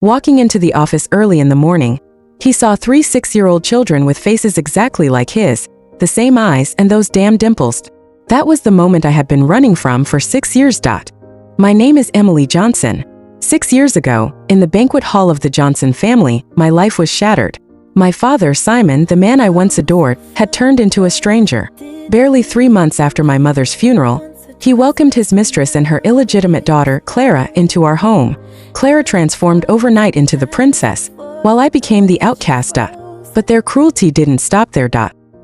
Walking into the office early in the morning, he saw 3 6-year-old children with faces exactly like his, the same eyes and those damn dimples. That was the moment I had been running from for 6 years. My name is Emily Johnson. 6 years ago, in the banquet hall of the Johnson family, my life was shattered. My father, Simon, the man I once adored, had turned into a stranger. Barely 3 months after my mother's funeral, he welcomed his mistress and her illegitimate daughter, Clara, into our home. Clara transformed overnight into the princess, while I became the outcast. But their cruelty didn't stop there.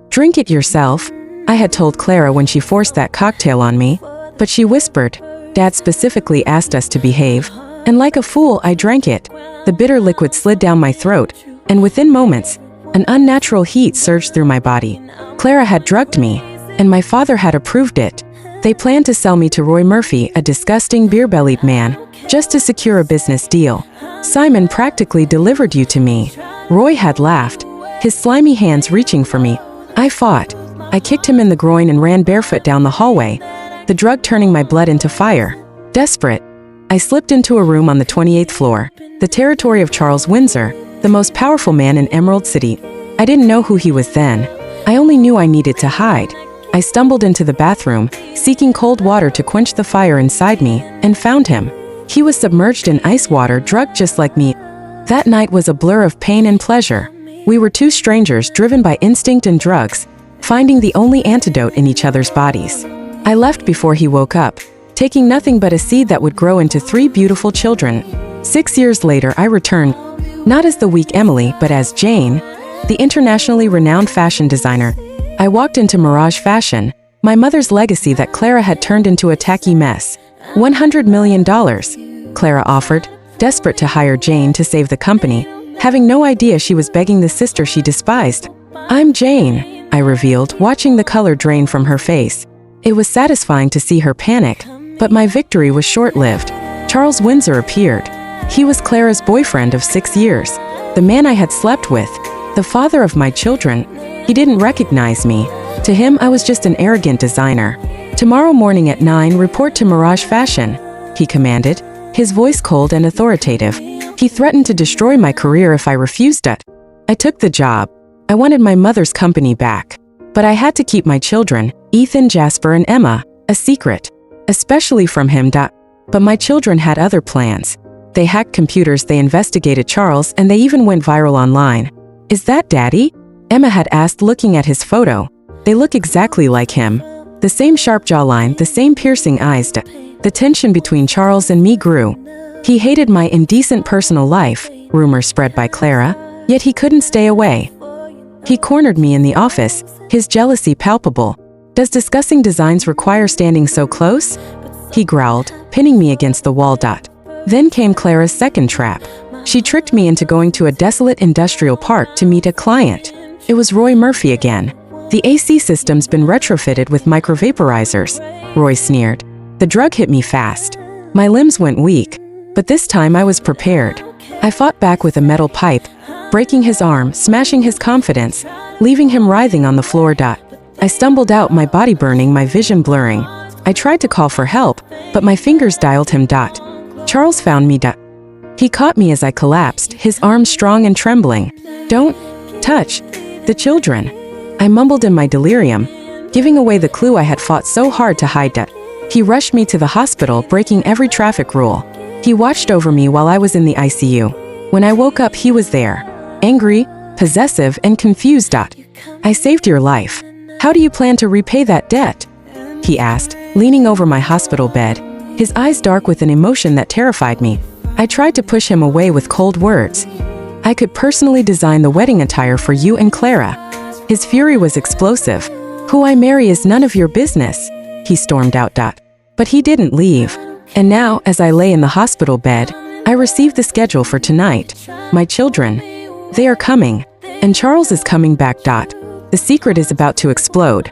Drink it yourself, I had told Clara when she forced that cocktail on me, but she whispered. Dad specifically asked us to behave, and like a fool I drank it. The bitter liquid slid down my throat, and within moments, an unnatural heat surged through my body. Clara had drugged me, and my father had approved it. They planned to sell me to Roy Murphy, a disgusting beer-bellied man, just to secure a business deal. Simon practically delivered you to me. Roy had laughed, his slimy hands reaching for me. I fought. I kicked him in the groin and ran barefoot down the hallway, the drug turning my blood into fire. Desperate, I slipped into a room on the 28th floor, the territory of Charles Windsor, the most powerful man in Emerald City. I didn't know who he was then. I only knew I needed to hide. I stumbled into the bathroom, seeking cold water to quench the fire inside me, and found him. He was submerged in ice water, drugged just like me. That night was a blur of pain and pleasure. We were two strangers driven by instinct and drugs, finding the only antidote in each other's bodies. I left before he woke up, taking nothing but a seed that would grow into 3 beautiful children. 6 years later, I returned, not as the weak Emily, but as Jane, the internationally renowned fashion designer. I walked into Mirage Fashion, my mother's legacy that Clara had turned into a tacky mess. $100 million, Clara offered, desperate to hire Jane to save the company, having no idea she was begging the sister she despised. I'm Jane, I revealed, watching the color drain from her face. It was satisfying to see her panic, but my victory was short-lived. Charles Windsor appeared. He was Clara's boyfriend of 6 years, the man I had slept with, the father of my children. He didn't recognize me. To him, I was just an arrogant designer. Tomorrow morning at 9, report to Mirage Fashion, he commanded, his voice cold and authoritative. He threatened to destroy my career if I refused it. I took the job. I wanted my mother's company back. But I had to keep my children, Ethan, Jasper, and Emma, a secret. Especially from him. But my children had other plans. They hacked computers, they investigated Charles, and they even went viral online. Is that Daddy? Emma had asked, looking at his photo. They look exactly like him. The same sharp jawline, the same piercing eyes. The tension between Charles and me grew. He hated my indecent personal life, rumors spread by Clara, yet he couldn't stay away. He cornered me in the office, his jealousy palpable. Does discussing designs require standing so close? He growled, pinning me against the wall. Then came Clara's second trap. She tricked me into going to a desolate industrial park to meet a client. It was Roy Murphy again. The AC system's been retrofitted with microvaporizers, Roy sneered. The drug hit me fast. My limbs went weak, but this time I was prepared. I fought back with a metal pipe, breaking his arm, smashing his confidence, leaving him writhing on the floor. I stumbled out, my body burning, my vision blurring. I tried to call for help, but my fingers dialed him. Charles found me. He caught me as I collapsed, his arms strong and trembling. Don't touch the children, I mumbled in my delirium, giving away the clue I had fought so hard to hide. He rushed me to the hospital, breaking every traffic rule. He watched over me while I was in the ICU. When I woke up, he was there, angry, possessive, and confused. I saved your life. How do you plan to repay that debt? He asked, leaning over my hospital bed, his eyes dark with an emotion that terrified me. I tried to push him away with cold words. I could personally design the wedding attire for you and Clara. His fury was explosive. Who I marry is none of your business, he stormed out. But he didn't leave. And now, as I lay in the hospital bed, I received the schedule for tonight. My children, they are coming. And Charles is coming back. The secret is about to explode.